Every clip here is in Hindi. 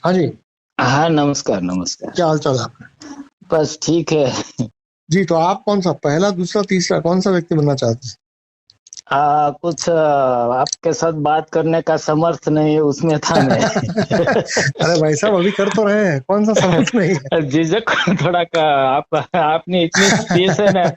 हाँ जी। हाँ, नमस्कार, नमस्कार। क्या हाल चाल है आपका? बस ठीक है। जी, तो आप कौन सा पहला, दूसरा, तीसरा कौन सा व्यक्ति बनना चाहते हैं? कुछ आपके साथ बात करने का समर्थ नहीं है, उसमें था मैं। अरे भाई साहब, अभी कर तो रहे हैं, कौन सा समर्थ नहीं है? झिझक थोड़ा का आप आपने इतनी स्पेस है ना,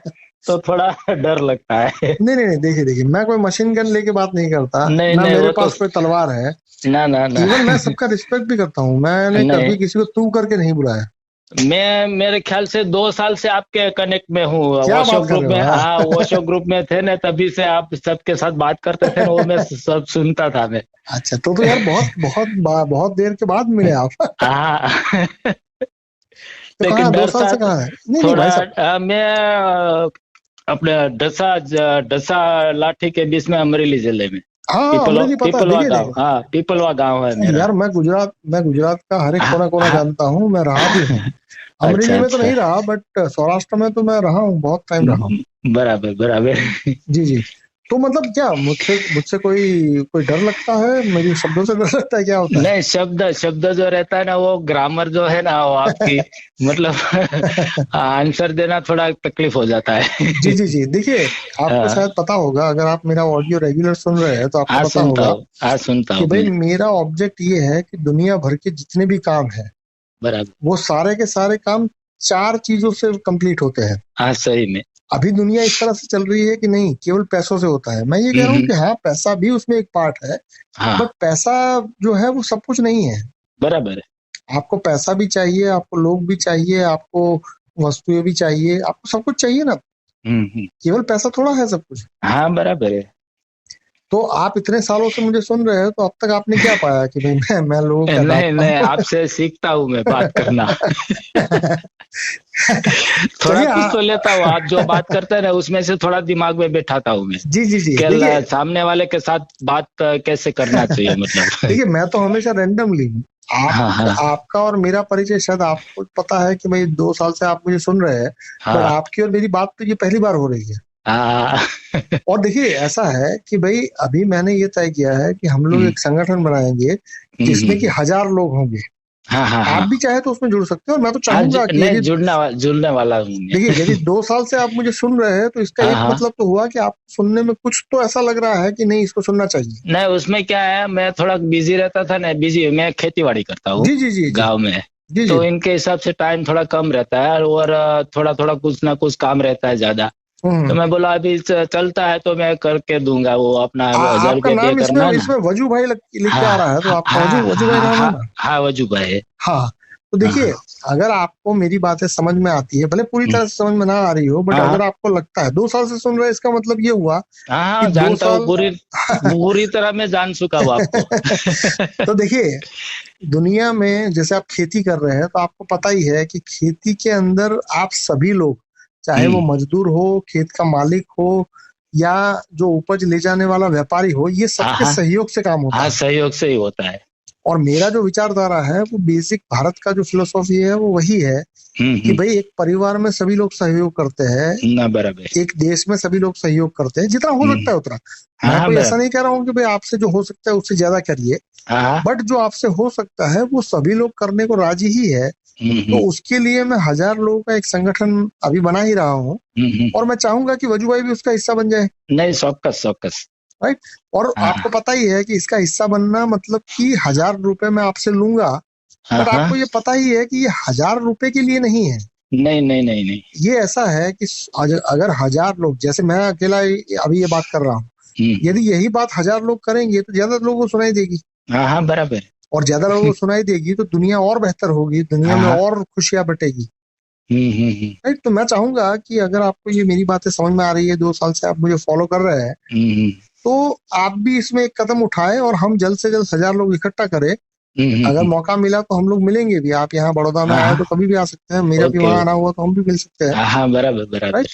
तो थोड़ा डर लगता है। नहीं नहीं नहीं, देखिए देखिए, मैं कोई मशीन गन लेके बात नहीं करता, नहीं, ना नहीं, मेरे वो तो पास कोई तलवार है। ना, ना, ना। इवन मैं सबका रिस्पेक्ट भी करता हूँ, मैंने नहीं, कभी किसी को तू करके नहीं बुलाया। मैं मेरे ख्याल से 2 साल से आपके कनेक्ट में हूँ। क्या ओशो बात कर ग्रुप रहे हो? में, हाँ, हाँ। ओशो ग्रुप में थे ना, तभी से आप सबके साथ बात करते थे ना, वो मैं सब सुनता था मैं। अच्छा, तो यार बहुत बहुत बहुत देर के बाद मिले आप। हाँ। तो लेकिन कहाँ, दो डर साल सा से कहाँ है? नहीं नहीं थोड़ा भाई साहब। मैं अपने डसा लाठी के बीच में, अमरेली जिले में। हाँ हाँ, अमरेली पता है, पीपलवा देखिए गांव, देखिए। हाँ, पीपलवा गांव है मेरा। यार मैं गुजरात का हर एक हाँ, कोना कोना हाँ। जानता हूँ, मैं रहा भी हूँ। अच्छा, अमरेली में तो अच्छा। नहीं रहा, बट सौराष्ट्र में तो मैं रहा हूँ, बहुत टाइम रहा हूँ। बराबर, बराबर। जी जी। तो मतलब क्या मुझसे मुझसे कोई कोई डर लगता है? मेरी शब्दों से डर लगता है? क्या होता नहीं, शब्द शब्द जो रहता है ना, वो ग्रामर जो है ना, वो आपकी मतलब है? आंसर देना थोड़ा तकलीफ हो जाता जी है। जी जी, देखिए, आपको हाँ, शायद पता होगा, अगर आप मेरा ऑडियो रेगुलर सुन रहे हैं तो आपको आज पता सुनता होगा हूँ, आज सुनता कि हूँ भाई मैं। मेरा ऑब्जेक्ट ये है कि दुनिया भर के जितने भी काम है, बराबर। वो सारे के सारे काम चार चीजों से कंप्लीट होते हैं। हाँ, सही में। अभी दुनिया इस तरह से चल रही है कि नहीं केवल पैसों से होता है। मैं ये कह रहा हूँ कि हाँ, पैसा भी उसमें एक पार्ट है, हाँ, बट पैसा जो है वो सब कुछ नहीं है। बराबर है। आपको पैसा भी चाहिए, आपको लोग भी चाहिए, आपको वस्तुएं भी चाहिए, आपको सब कुछ चाहिए ना। हम्म। केवल पैसा थोड़ा है सब कुछ। हाँ, बराबर है। तो आप इतने सालों से मुझे सुन रहे हो, तो अब तक आपने क्या पाया कि भाई मैं लोगों का नहीं, डांटता नहीं, हूँ? आपसे सीखता हूँ मैं बात करना। थोड़ा चलिए कुछ तो लेता हूँ, आप जो बात करते हैं ना, उसमें से थोड़ा दिमाग में बैठाता हूँ मैं। जी जी जी, कल देखिए सामने वाले के साथ बात कैसे करना चाहिए, मतलब। देखिए, मैं तो हमेशा रैंडमली हूँ। हाँ, हाँ, आपका और मेरा परिचय शायद आपको पता है कि भाई 2 साल से आप मुझे सुन रहे हैं, बट हाँ, आपकी और मेरी बात तो ये पहली बार हो रही है। हाँ। और देखिए, ऐसा है कि भाई अभी मैंने ये तय किया है कि हम लोग हम्म, एक संगठन बनाएंगे जिसमें कि 1,000 लोग होंगे। हाँ, हाँ, आप हाँ। भी चाहे तो उसमें जुड़ सकते हो, और मैं तो हाँ, चाहूंगा कि नहीं, यदि जुड़ने वाला हूँ देखिए, मैं। यदि 2 साल से आप मुझे सुन रहे हैं तो इसका हाँ, एक हाँ। मतलब तो हुआ कि आप सुनने में कुछ तो ऐसा लग रहा है कि नहीं, इसको सुनना चाहिए। नहीं, उसमें क्या है, मैं थोड़ा बिजी रहता था ना, बिजी, मैं खेती बाड़ी करता हूँ जी जी जी जी गांव में। जी जी। तो इनके हिसाब से टाइम थोड़ा कम रहता है, और थोड़ा थोड़ा कुछ ना कुछ काम रहता है ज्यादा। तो हम्म। मैं बोला अभी चलता है तो मैं करके दूंगा, वो अपना 1000 रुपया आपका पे नाम इसमें करना है ना। इसमें वजू भाई लिख के हाँ, आ रहा है, तो हाँ, आपका वजू हाँ, वजू भाई हाँ, नाम है हाँ। ना? हाँ, वजू भाई है। हाँ। तो हाँ, देखिए, हाँ, अगर आपको मेरी बातें समझ में आती है, भले पूरी हम्म, तरह से समझ में ना आ रही हो, बट हाँ, अगर हाँ, आपको लगता है 2 साल से सुन रहे हैं, इसका मतलब ये हुआ हाँ, कि हाँ, दो जानता हूँ साल पूरी, पूरी तरह मैं जान चुका हूँ आपको। तो देखिए, दुनिया में जैसे आप खेती कर रहे हैं, तो आपको पता ही है कि खेती के अंदर आप सभी लोग, चाहे वो हम्म। मजदूर हो, खेत का मालिक हो, या जो उपज ले जाने वाला व्यापारी हो, ये हाँ, सबके हाँ, सहयोग से काम हाँ, होता है। सहयोग से ही होता है। और मेरा जो विचारधारा है, वो बेसिक भारत का जो फिलोसॉफी है वो वही है कि हम्म। भाई एक परिवार में सभी लोग सहयोग करते हैं, ना, बराबर। एक देश में सभी लोग सहयोग करते हैं, जितना हो सकता हम्म। है उतना। हाँ, मैं हाँ, कोई ऐसा बराबर। नहीं कह रहा हूँ कि भाई आपसे जो हो सकता है उससे ज्यादा करिए, हाँ, हाँ। बट जो आपसे हो सकता है वो सभी लोग करने को राजी ही है। तो हम्म। उसके लिए मैं 1,000 लोगों का एक संगठन अभी बना ही रहा हूँ, हम्म। और मैं चाहूंगा कि वजू भाई भी उसका हिस्सा बन जाए। नहीं, चौकस, चौकस। राइट। और हाँ, आपको हाँ, पता ही है कि इसका हिस्सा बनना मतलब कि 1,000 रुपए मैं आपसे लूंगा, हाँ, बट हाँ। आपको ये पता ही है कि ये 1,000 रुपए के लिए नहीं है। नहीं, नहीं, नहीं, नहीं। ये ऐसा है कि अगर 1,000 लोग, जैसे मैं अकेला अभी ये बात कर रहा हूँ, हम्म। यदि यही बात 1,000 लोग करेंगे तो ज्यादा लोगों को सुनाई देगी। हाँ, हाँ, बराबर। और ज्यादा लोगों को सुनाई देगी तो दुनिया और बेहतर होगी, दुनिया हाँ, में हाँ। और खुशियां बटेगी। हम्म। राइट। तो मैं चाहूंगा कि अगर आपको ये मेरी बातें समझ में आ रही है, 2 साल से आप मुझे फॉलो कर रहे हैं, हम्म। तो आप भी इसमें एक कदम उठाएं और हम जल्द से जल्द 1,000 लोग इकट्ठा करें। अगर हम्म। मौका मिला तो हम लोग मिलेंगे भी। आप यहाँ बड़ौदा में हाँ, आए हाँ। तो कभी भी आ सकते हैं, मेरा भी ओके, वहां आना ओके। हुआ तो हम भी मिल सकते हैं। हाँ, हाँ, बराबर, राइट। बराबर।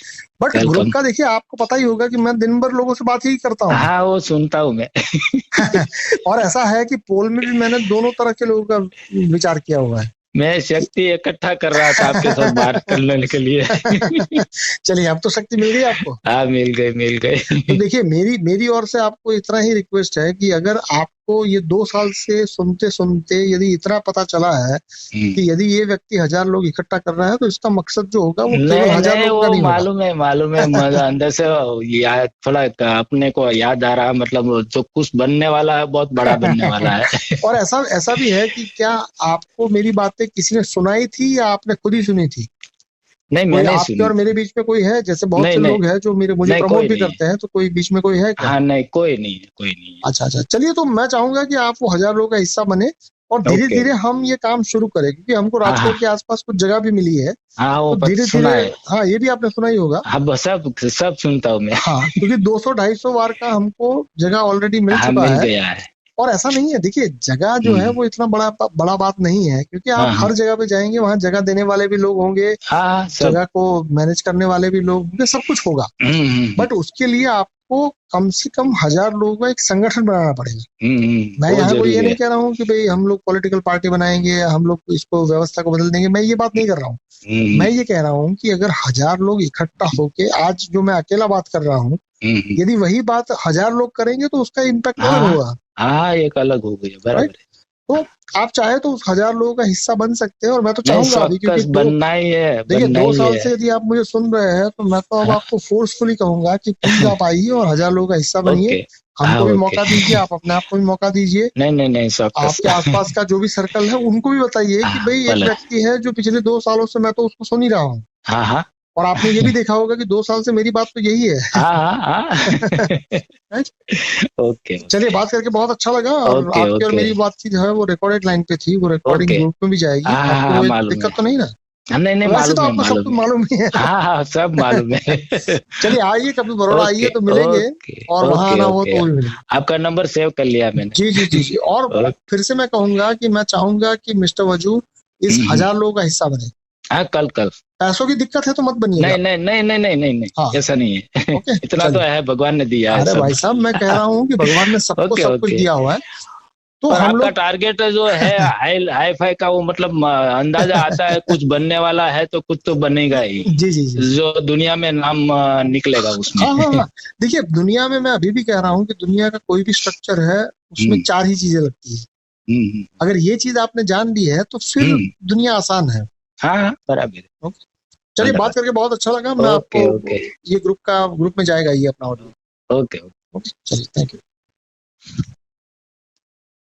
But group welcome. का देखिए, आपको पता ही होगा कि मैं दिन भर लोगों से बात ही करता हूँ। हाँ, वो सुनता हूँ मैं। और ऐसा है कि पोल में भी मैंने दोनों तरह के लोगों का विचार किया हुआ है। मैं शक्ति इकट्ठा कर रहा था आपके साथ बात करने के लिए। चलिए, अब तो शक्ति मिल गई आपको। हाँ, मिल गए, मिल तो गए। देखिए, मेरी मेरी ओर से आपको इतना ही रिक्वेस्ट है कि अगर आपको आपको ये 2 साल से सुनते सुनते यदि इतना पता चला है कि यदि ये व्यक्ति 1000 लोग इकट्ठा कर रहा है तो इसका मकसद जो होगा वो केवल नहीं 1000 नहीं, लोगों का वो नहीं होगा। मालूम है मजा अंदर से याद, थोड़ा अपने को याद आ रहा, मतलब जो कुछ बनने वाला है बहुत बड़ा बनने वाला है। और ऐसा ऐसा भी है कि क्या आपको मेरी बातें किसी ने सुनाई थी या आपने खुद ही सुनी थी? नहीं, कोई मैंने आपके सुनी और मेरे थी। बीच में कोई है? जैसे बहुत नहीं से नहीं लोग हैं जो मेरे मुझे नहीं, प्रमोट कोई भी नहीं है। करते हैं, तो कोई बीच में कोई है क्या? हाँ नहीं, कोई नहीं है, कोई नहीं है। अच्छा अच्छा, चलिए तो मैं चाहूंगा कि आप वो 1000 लोगों का हिस्सा बने और धीरे ओके। धीरे हम ये काम शुरू करें, क्योंकि हमको हाँ हाँ राजकोट के आसपास कुछ जगह भी मिली है। हाँ, वो तो धीरे सुना धीरे, है। हाँ ये भी आपने सुना ही होगा। हाँ सब सुनता हूँ मैं। हाँ, क्योंकि 200-250 वार का हमको जगह ऑलरेडी मिल हाँ, चुका मिल है। गया है। और ऐसा नहीं है, देखिए जगह जो है वो इतना बड़ा बड़ा बात नहीं है, क्योंकि आप हाँ हाँ हर जगह पे जाएंगे वहां जगह देने वाले भी लोग होंगे, हाँ हाँ, सब। जगह को मैनेज करने वाले भी लोग होंगे, सब कुछ होगा। बट उसके लिए आपको कम से कम 1000 लोगों का एक संगठन बनाना पड़ेगा। मैं वो यहाँ कोई ये जरूरी नहीं है। कह रहा हूँ कि भाई हम लोग पॉलिटिकल पार्टी बनाएंगे, हम लोग इसको व्यवस्था को बदल देंगे, मैं ये बात नहीं कर रहा हूँ। मैं ये कह रहा हूँ कि अगर 1000 लोग इकट्ठा होके, आज जो मैं अकेला बात कर रहा हूँ, यदि वही बात 1000 लोग करेंगे तो उसका इम्पैक्ट अलग हाँ होगा। हाँ, एक अलग हो गई, राइट? बराबर है। तो आप चाहे तो उस 1000 लोगों का हिस्सा बन सकते हैं, और मैं तो नहीं, चाहूंगा अभी, क्योंकि चौक्कस बनना ही है, देखिए बनना 2 ही साल है। से यदि आप मुझे सुन रहे हैं तो मैं तो अब हाँ, आपको फोर्सफुली कहूंगा कि प्लीज आप आइए और 1000 लोगों का हिस्सा बनिए। ओके। हाँ, हमको भी ओके। मौका दीजिए, आप अपने आप को भी मौका दीजिए। नहीं नहीं नहीं, चौक्कस। आपके आसपास का जो भी सर्कल है उनको भी बताइए कि हाँ, भाई एक भले। व्यक्ति है जो पिछले 2 सालों से मैं तो उसको सुन ही रहा हूँ, हाँ हाँ और आपने ये भी देखा होगा कि 2 साल से मेरी बात तो यही है। हाँ हाँ हाँ। राइट? ओके चलिए, बात करके बहुत अच्छा लगा, और ओके आपकी और ओके मेरी बातचीत जो है वो रिकॉर्डेड लाइन पे थी, वो रिकॉर्डिंग ओके। ग्रुप में भी जाएगी, हाँ हाँ आपको हाँ, कोई मालूम है। दिक्कत तो नहीं ना? हाँ, नहीं नहीं, वैसे तो मालूम है, आपको सब मालूम कुछ है। मालूम ही है। हाँ हाँ, सब मालूम है। चलिए आइए, कभी बड़ौदा आइए ओके तो मिलेंगे, ओके और वहां ओके आना हो ओके। तो वो भी मिलेंगे। आपका नंबर सेव कर लिया मैंने। जी जी जी जी। और ओके। फिर से मैं कहूंगा कि मैं चाहूंगा कि मिस्टर वजू इस 1000 लोगों का हिस्सा बने। हाँ, कल कल। पैसों की दिक्कत है तो मत बनिएगा। नहीं नहीं नहीं नहीं नहीं नहीं नहीं, हाँ, ऐसा नहीं है। ओके इतना तो चलिए। है, भगवान ने दिया है अरे सब। भाई साहब, मैं कह रहा हूँ कि भगवान ने सबको ओके सब कुछ ओके। दिया हुआ है, तो और हम आपका लोग टारगेट जो है हाई हाई फाई का, वो मतलब अंदाजा आता है कुछ बनने वाला है तो कुछ तो बनेगा ही, जी जी जी। जो दुनिया में नाम निकलेगा उसमें। हाँ हाँ हाँ, देखिए दुनिया में मैं अभी भी कह रहा हूँ कि दुनिया का कोई भी स्ट्रक्चर है उसमें हम्म 4 ही चीजें लगती है। हम्म अगर ये चीज आपने जान ली है तो फिर हम्म। दुनिया आसान है। हाँ हाँ, बराबर ओके, चलिए बात करके बहुत अच्छा लगा। मैं ओके आपको ओके ये ग्रुप में जाएगा ये अपना ऑडियो। ओके। ओके, चलिए, थैंक यू।